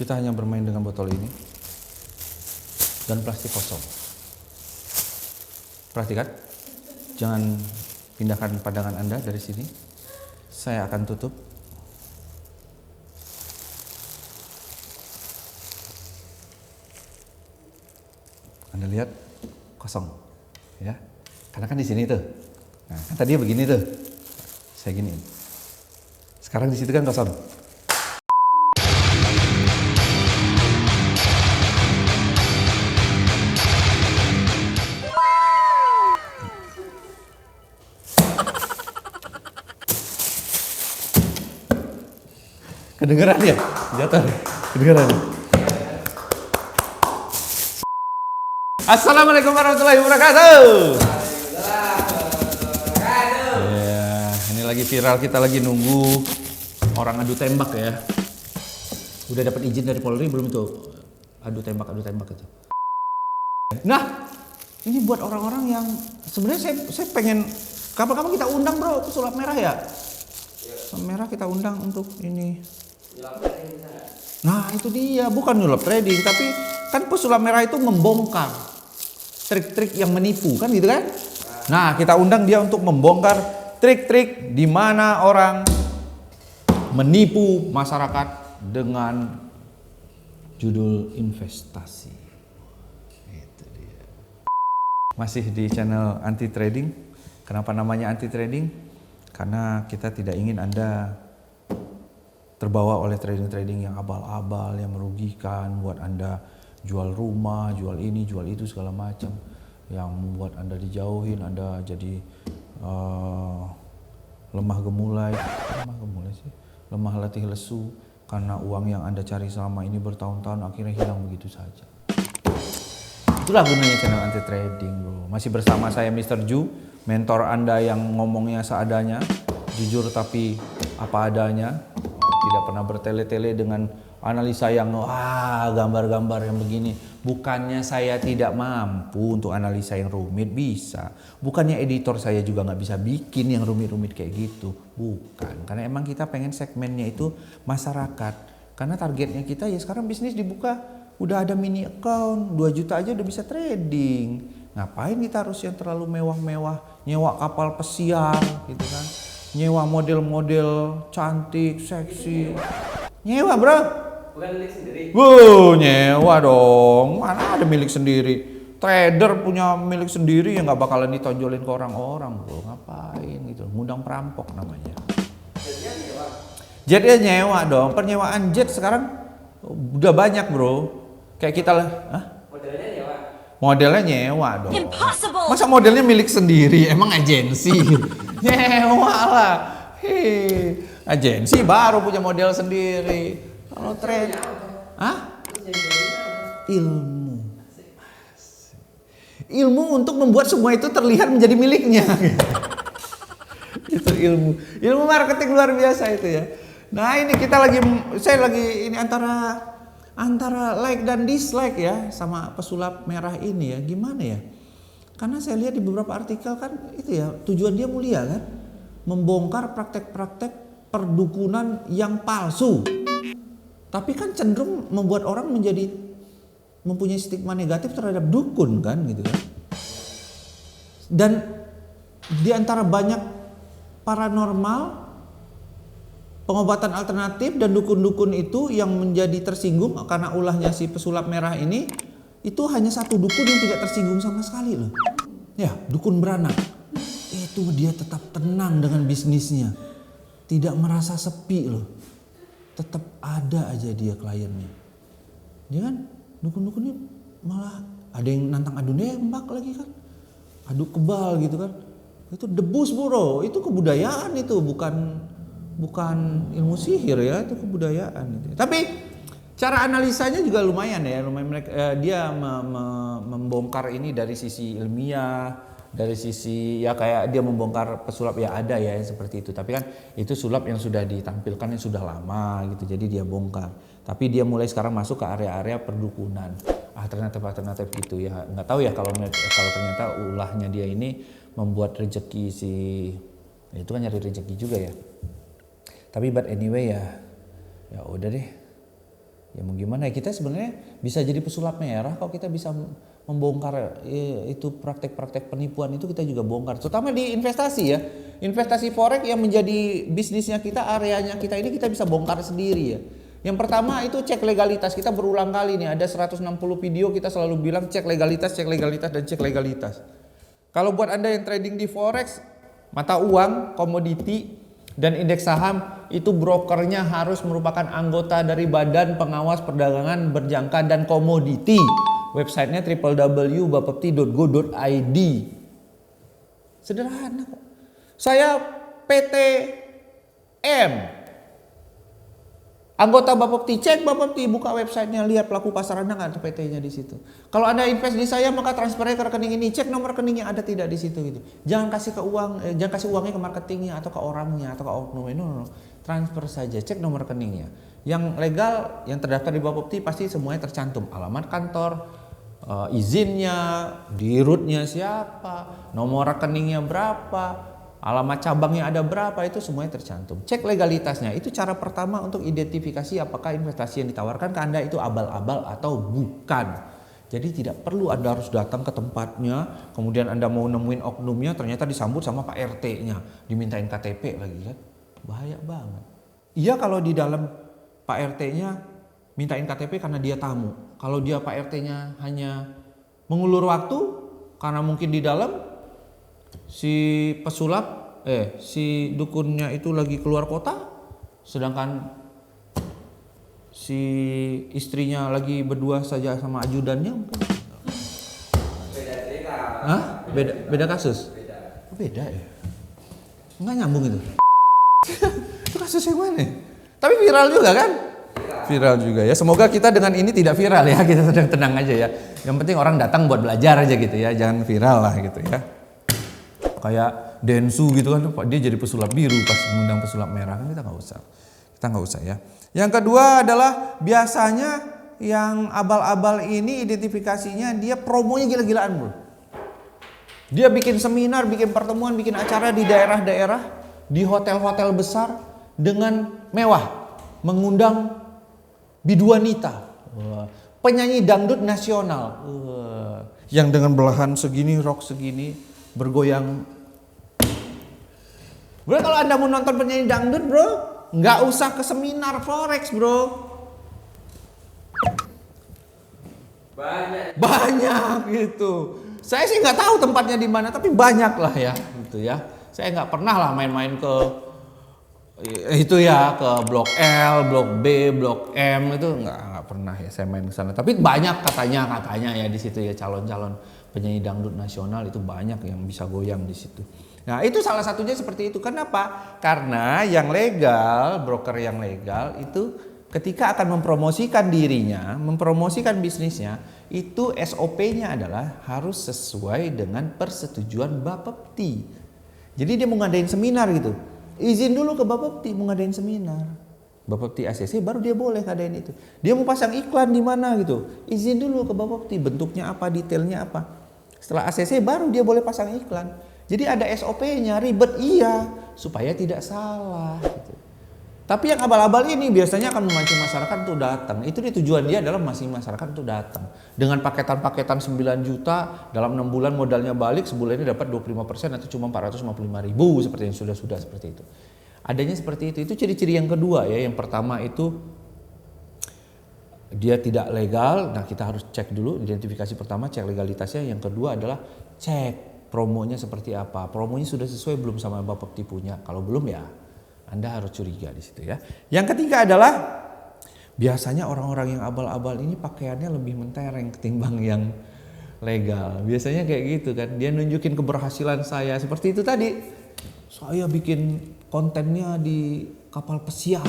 Kita hanya bermain dengan botol ini dan plastik kosong. Perhatikan, jangan pindahkan pandangan Anda dari sini. Saya akan tutup. Anda lihat kosong, ya? Karena kan di sini tuh. Nah, kan tadi begini tuh. Saya gini. Sekarang di situ kan kosong. Kedengeran ya? Jatuh. Kedengeran. Assalamualaikum warahmatullahi wabarakatuh. Ya, ini lagi viral, kita lagi nunggu orang adu tembak ya. Udah dapat izin dari Polri belum itu? Adu tembak itu. Nah, ini buat orang-orang yang sebenarnya saya pengen kapan-kapan kita undang bro, pesulap merah ya. Pesulap merah kita undang untuk ini. Nah itu dia, bukan nyulap trading, tapi kan pesulap merah itu membongkar trik-trik yang menipu, kan gitu kan? Nah kita undang dia untuk membongkar trik-trik di mana orang menipu masyarakat dengan judul investasi. Itu dia. Masih di channel anti trading. Kenapa namanya anti trading? Karena kita tidak ingin Anda terbawa oleh trading-trading yang abal-abal, yang merugikan, buat Anda jual rumah, jual ini, jual itu segala macam, yang membuat Anda dijauhin, Anda jadi lemah gemulai sih, lemah latih lesu, karena uang yang Anda cari selama ini bertahun-tahun akhirnya hilang begitu saja. Itulah gunanya channel anti trading bro. Masih bersama saya Mr. Ju, mentor Anda yang ngomongnya seadanya, jujur tapi apa adanya. Tidak pernah bertele-tele dengan analisa yang gambar-gambar yang begini. Bukannya saya tidak mampu untuk analisa yang rumit, bisa. Bukannya editor saya juga nggak bisa bikin yang rumit-rumit kayak gitu. Bukan, karena emang kita pengen segmennya itu masyarakat. Karena targetnya kita ya sekarang bisnis dibuka, udah ada mini account, 2 juta aja udah bisa trading. Ngapain kita harus yang terlalu mewah-mewah, nyewa kapal pesiar gitu kan. Nyewa model-model cantik, seksi. Nyewa bro. Bukan milik sendiri. Nyewa dong. Mana ada milik sendiri. Trader punya milik sendiri yang gak bakalan ditonjolin ke orang-orang bro. Ngapain gitu. Ngundang perampok namanya. Jetnya nyewa. Jetnya nyewa dong. Penyewaan jet sekarang udah banyak bro. Kayak kita lah. Modelnya nyewa. Modelnya nyewa dong. Impossible. Masa modelnya milik sendiri? Emang agensi? Nyewa lah. Agensi baru punya model sendiri. Kalau trade, ilmu. Ilmu untuk membuat semua itu terlihat menjadi miliknya. Itu ilmu. Ilmu marketing luar biasa itu ya. Nah ini saya lagi ini antara like dan dislike ya sama pesulap merah ini ya. Gimana ya? Karena saya lihat di beberapa artikel kan itu ya, tujuan dia mulia kan, membongkar praktek-praktek perdukunan yang palsu. Tapi kan cenderung membuat orang menjadi mempunyai stigma negatif terhadap dukun kan gitu kan. Dan di antara banyak paranormal, pengobatan alternatif dan dukun-dukun itu yang menjadi tersinggung karena ulahnya si pesulap merah ini, itu hanya satu dukun yang tidak tersinggung sama sekali loh. Ya, dukun beranak. Itu dia tetap tenang dengan bisnisnya. Tidak merasa sepi loh. Tetap ada aja dia kliennya. Dia kan dukun-dukunnya malah ada yang nantang adu nembak lagi kan. Adu kebal gitu kan. Itu debus bro, itu kebudayaan itu, bukan ilmu sihir ya, itu kebudayaan itu. Tapi cara analisanya juga lumayan ya, dia membongkar ini dari sisi ilmiah, dari sisi ya kayak dia membongkar pesulap ya ada ya yang seperti itu. Tapi kan itu sulap yang sudah ditampilkan yang sudah lama gitu, jadi dia bongkar. Tapi dia mulai sekarang masuk ke area-area perdukunan, alternatif gitu ya. Nggak tahu ya kalau ternyata ulahnya dia ini membuat rezeki itu kan nyari rezeki juga ya. Tapi but anyway ya udah deh. Ya mau gimana ya, kita sebenarnya bisa jadi pesulap merah kalau kita bisa membongkar itu praktek-praktek penipuan itu, kita juga bongkar. Terutama di investasi ya. Investasi forex yang menjadi bisnisnya kita, areanya kita ini kita bisa bongkar sendiri ya. Yang pertama itu cek legalitas. Kita berulang kali nih, ada 160 video kita selalu bilang cek legalitas, dan cek legalitas. Kalau buat Anda yang trading di forex, mata uang, komoditi, dan indeks saham, itu brokernya harus merupakan anggota dari Badan Pengawas Perdagangan Berjangka dan Komoditi. Websitenya www.bapepti.go.id. Sederhana kok. Saya PTM, anggota Bapepti, cek Bapepti, buka websitenya, lihat pelaku pasar Anda nggak ada PT-nya di situ. Kalau Anda invest di saya, maka transfernya ke rekening ini, cek nomor rekeningnya ada tidak di situ gitu. Jangan kasih jangan kasih uangnya ke marketingnya atau ke orangnya atau ke oknum. No. Transfer saja, cek nomor rekeningnya. Yang legal, yang terdaftar di Bapepti pasti semuanya tercantum, alamat kantor, izinnya, dirutnya siapa, nomor rekeningnya berapa, alamat cabangnya ada berapa, itu semuanya tercantum. Cek legalitasnya, itu cara pertama untuk identifikasi apakah investasi yang ditawarkan ke Anda itu abal-abal atau bukan. Jadi tidak perlu Anda harus datang ke tempatnya, kemudian Anda mau nemuin oknumnya ternyata disambut sama Pak RT-nya, dimintain KTP lagi kan. Bahaya banget. Iya kalau di dalam Pak RT-nya mintain KTP karena dia tamu. Kalau dia Pak RT-nya hanya mengulur waktu karena mungkin di dalam si pesulap, si dukunnya itu lagi keluar kota, sedangkan si istrinya lagi berdua saja sama ajudannya mungkin. Beda cerita. Hah? Beda kasus? Beda ya? Enggak nyambung itu. Itu kasus yang mana? Tapi viral juga kan? Viral juga ya. Semoga kita dengan ini tidak viral ya. Kita tenang aja ya. Yang penting orang datang buat belajar aja gitu ya. Jangan viral lah gitu ya. Kayak Densu gitu kan, dia jadi pesulap biru pas mengundang pesulap merah kan, kita nggak usah ya. Yang kedua adalah biasanya yang abal-abal ini identifikasinya dia promonya gila-gilaan bro. Dia bikin seminar, bikin pertemuan, bikin acara di daerah-daerah, di hotel-hotel besar dengan mewah, mengundang biduanita, penyanyi dangdut nasional, yang dengan belahan segini, rok segini, bergoyang. Bro, kalau Anda mau nonton penyanyi dangdut bro, nggak usah ke seminar forex bro. Banyak gitu. Saya sih nggak tahu tempatnya di mana, tapi banyak lah ya, gitu ya. Saya nggak pernah lah main-main ke itu ya, ke blok L, blok B, blok M, itu nggak pernah ya saya main ke sana. Tapi banyak katanya ya di situ ya, calon-calon penyanyi dangdut nasional itu banyak yang bisa goyang di situ. Nah itu salah satunya seperti itu. Kenapa? Karena yang legal, broker yang legal itu ketika akan mempromosikan dirinya, mempromosikan bisnisnya, itu SOP-nya adalah harus sesuai dengan persetujuan Bapepti. Jadi dia mau ngadain seminar gitu, izin dulu ke Bapepti mau ngadain seminar. Bapepti ACC baru dia boleh ngadain itu. Dia mau pasang iklan di mana gitu, izin dulu ke Bapepti, bentuknya apa, detailnya apa. Setelah ACC baru dia boleh pasang iklan. Jadi ada SOP-nya, ribet iya, supaya tidak salah gitu. Tapi yang abal-abal ini biasanya akan memancing masyarakat untuk datang. Itu tujuan dia adalah memancing masyarakat untuk datang. Dengan paketan-paketan 9 juta, dalam 6 bulan modalnya balik, sebulan ini dapat 25% atau cuma 455.000 seperti yang sudah seperti itu. Adanya seperti itu. Itu ciri-ciri yang kedua ya. Yang pertama itu dia tidak legal. Nah kita harus cek dulu, identifikasi pertama, cek legalitasnya. Yang kedua adalah cek promonya seperti apa. Promonya sudah sesuai belum sama Bapepti punya. Kalau belum ya Anda harus curiga di situ ya. Yang ketiga adalah biasanya orang-orang yang abal-abal ini pakaiannya lebih mentereng ketimbang yang legal. Biasanya kayak gitu kan. Dia nunjukin keberhasilan saya seperti itu tadi. Saya bikin kontennya di kapal pesiar.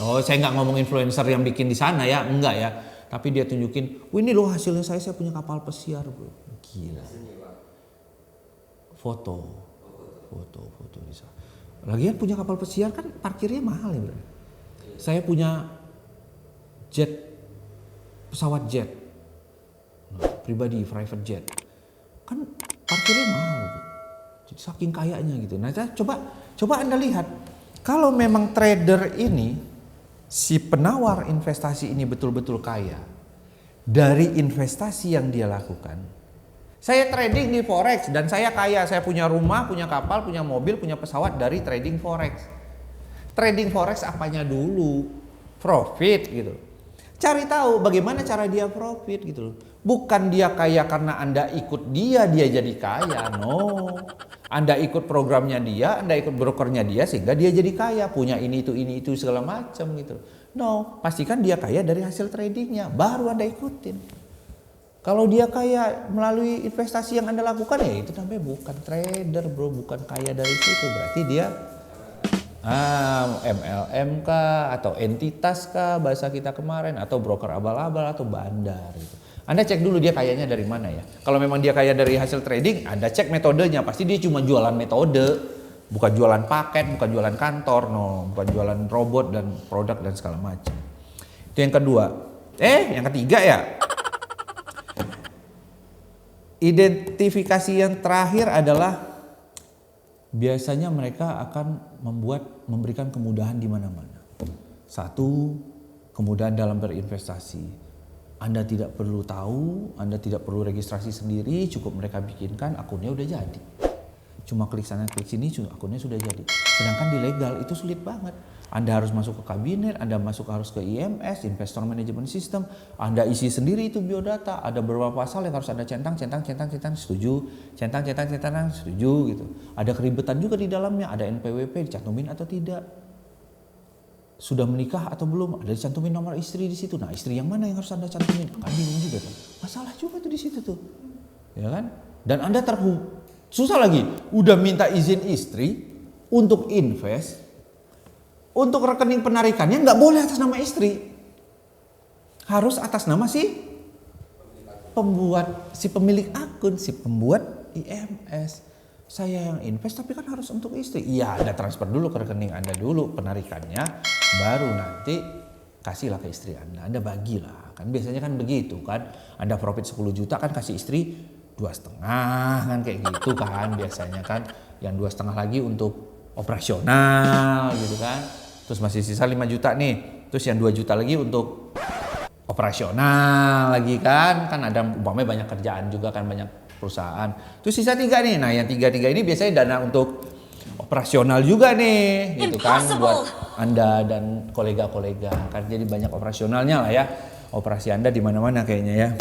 Oh, saya nggak ngomong influencer yang bikin di sana ya, enggak ya. Tapi dia tunjukin, ini loh hasilnya saya punya kapal pesiar, bro. Gila. Foto di sana. Lagian punya kapal pesiar kan parkirnya mahal ya bro. Saya punya pesawat jet pribadi, private jet, kan parkirnya mahal bro. Jadi saking kayanya gitu. Nah coba Anda lihat, kalau memang trader ini si penawar investasi ini betul-betul kaya dari investasi yang dia lakukan. Saya trading di forex dan saya kaya, saya punya rumah, punya kapal, punya mobil, punya pesawat dari trading forex. Trading forex apanya dulu? Profit gitu. Cari tahu bagaimana cara dia profit gitu loh. Bukan dia kaya karena Anda ikut dia jadi kaya. No. Anda ikut programnya dia, Anda ikut brokernya dia sehingga dia jadi kaya. Punya ini itu segala macam gitu. No, pastikan dia kaya dari hasil tradingnya. Baru Anda ikutin. Kalau dia kaya melalui investasi yang Anda lakukan ya itu namanya bukan trader bro. Bukan kaya dari situ. Berarti dia MLM kah atau entitas kah bahasa kita kemarin, atau broker abal-abal atau bandar gitu. Anda cek dulu dia kayanya dari mana ya. Kalau memang dia kaya dari hasil trading, Anda cek metodenya. Pasti dia cuma jualan metode, bukan jualan paket, bukan jualan kantor, no, bukan jualan robot dan produk dan segala macam. Itu yang kedua. Yang ketiga ya. Identifikasi yang terakhir adalah biasanya mereka akan memberikan kemudahan di mana-mana. Satu, kemudahan dalam berinvestasi. Anda tidak perlu tahu, Anda tidak perlu registrasi sendiri, cukup mereka bikinkan, akunnya udah jadi. Cuma klik sana klik sini, akunnya sudah jadi. Sedangkan di legal itu sulit banget. Anda harus masuk ke kabinet, Anda harus ke IMS, Investor Management System, Anda isi sendiri itu biodata. Ada beberapa pasal yang harus Anda centang, setuju, centang, setuju gitu. Ada keribetan juga di dalamnya, ada NPWP dicantumin atau tidak. Sudah menikah atau belum, ada dicantumin nomor istri di situ. Nah, istri yang mana yang harus Anda cantumin? Kan bingung juga tuh. Masalah juga tuh di situ tuh. Ya kan? Dan Anda susah lagi, udah minta izin istri untuk invest, untuk rekening penarikannya nggak boleh atas nama istri, harus atas nama si pemilik akun, si pembuat IMS. Saya yang invest tapi kan harus untuk istri. Iya, Anda transfer dulu ke rekening Anda dulu penarikannya, baru nanti kasihlah ke istri Anda. Anda bagilah, kan biasanya kan begitu kan. Anda profit 10 juta kan kasih istri 2,5 kan kayak gitu kan biasanya kan. Yang 2,5 lagi untuk operasional gitu kan. Terus masih sisa 5 juta nih. Terus yang 2 juta lagi untuk operasional lagi kan. Kan ada umpamanya banyak kerjaan juga kan, banyak perusahaan. Terus sisa 3 nih. Nah yang 3 ini biasanya dana untuk operasional juga nih gitu kan. Buat Anda dan kolega-kolega. Kan jadi banyak operasionalnya lah ya. Operasi Anda di mana-mana kayaknya ya.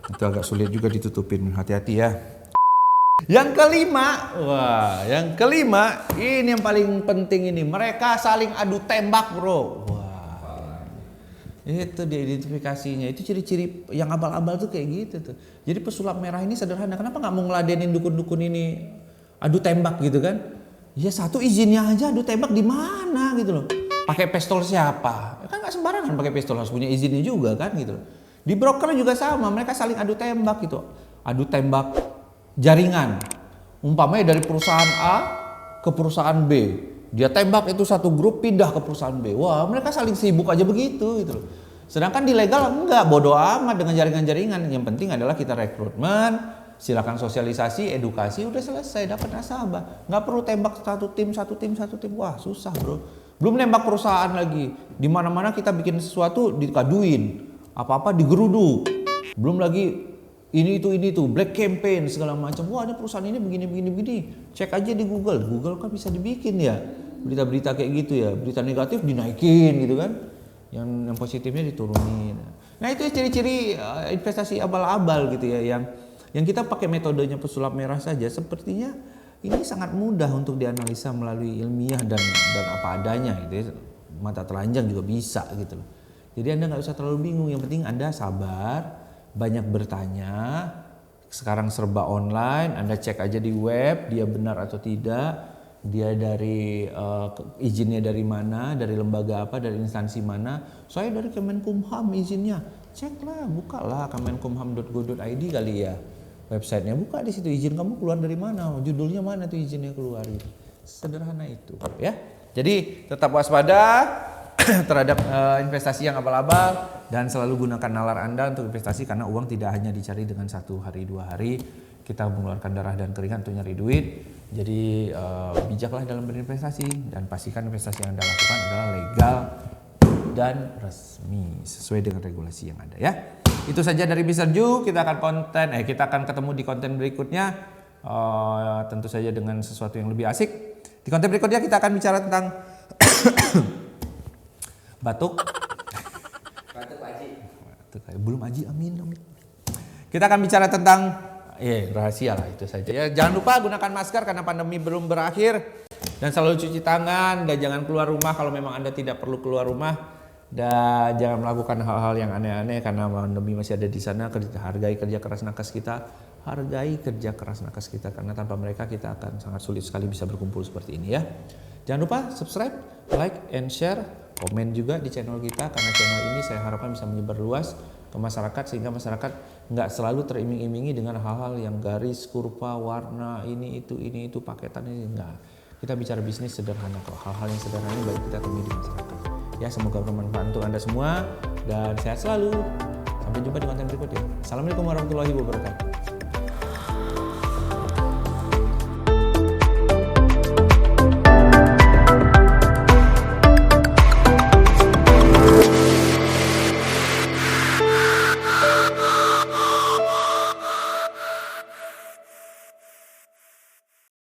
Itu agak sulit juga ditutupin, hati-hati ya. Yang kelima, ini yang paling penting ini, mereka saling adu tembak bro. Wah, itu dia identifikasinya, itu ciri-ciri yang abal-abal tuh kayak gitu tuh. Jadi pesulap merah ini sederhana, kenapa nggak mau ngeladenin dukun-dukun ini adu tembak gitu kan? Ya satu izinnya aja adu tembak di mana gitu loh. Pakai pistol siapa? Kan nggak sembarangan pakai pistol, harus punya izinnya juga kan gitu loh. Di broker juga sama, mereka saling adu tembak gitu. Adu tembak jaringan. Umpamanya dari perusahaan A ke perusahaan B. Dia tembak itu satu grup pindah ke perusahaan B. Wah, mereka saling sibuk aja begitu gitu loh. Sedangkan di legal enggak, bodo amat dengan jaringan-jaringan. Yang penting adalah kita rekrutmen, silakan sosialisasi, edukasi, udah selesai, dapat nasabah. Nggak perlu tembak satu tim. Wah, susah bro. Belum nembak perusahaan lagi. Di mana-mana kita bikin sesuatu dikaduin. Apa-apa digeruduk, belum lagi ini itu black campaign segala macam. Wah ada perusahaan ini begini, cek aja di Google kan bisa dibikin ya berita-berita kayak gitu ya, berita negatif dinaikin gitu kan, yang positifnya diturunin. Nah itu ciri-ciri investasi abal-abal gitu ya, yang kita pakai metodenya pesulap merah saja, sepertinya ini sangat mudah untuk dianalisa melalui ilmiah dan apa adanya gitu ya, mata telanjang juga bisa gitu loh. Jadi Anda nggak usah terlalu bingung, yang penting Anda sabar, banyak bertanya. Sekarang serba online, Anda cek aja di web, dia benar atau tidak, dia dari izinnya dari mana, dari lembaga apa, dari instansi mana. Saya dari Kemenkumham izinnya, ceklah, bukalah kemenkumham.go.id kali ya, websitenya, buka di situ izin kamu keluar dari mana, judulnya mana tuh izinnya keluar gitu. Sederhana itu ya. Jadi tetap waspada terhadap investasi yang abal-abal dan selalu gunakan nalar Anda untuk investasi, karena uang tidak hanya dicari dengan 1 hari 2 hari. Kita mengeluarkan darah dan keringat untuk nyari duit. Jadi bijaklah dalam berinvestasi dan pastikan investasi yang Anda lakukan adalah legal dan resmi sesuai dengan regulasi yang ada ya. Itu saja dari Mr. Ju. Kita akan ketemu di konten berikutnya. Tentu saja dengan sesuatu yang lebih asik. Di konten berikutnya kita akan bicara tentang batuk. Batuk Aji. Belum Aji, amin. Kita akan bicara tentang rahasia lah, itu saja. Ya, jangan lupa gunakan masker karena pandemi belum berakhir. Dan selalu cuci tangan, dan jangan keluar rumah kalau memang Anda tidak perlu keluar rumah. Dan jangan melakukan hal-hal yang aneh-aneh karena pandemi masih ada di sana. Hargai kerja keras nakes kita. Hargai kerja keras nakes kita karena tanpa mereka kita akan sangat sulit sekali bisa berkumpul seperti ini ya. Jangan lupa subscribe, like, and share. Komen juga di channel kita karena channel ini saya harapkan bisa menyebar luas ke masyarakat sehingga masyarakat nggak selalu teriming-imingi dengan hal-hal yang garis, kurva, warna, ini itu paketan ini enggak. Kita bicara bisnis sederhana kok. Hal-hal yang sederhana ini baik kita temui di masyarakat. Ya, semoga bermanfaat untuk Anda semua dan sehat selalu. Sampai jumpa di konten berikutnya. Assalamualaikum warahmatullahi wabarakatuh.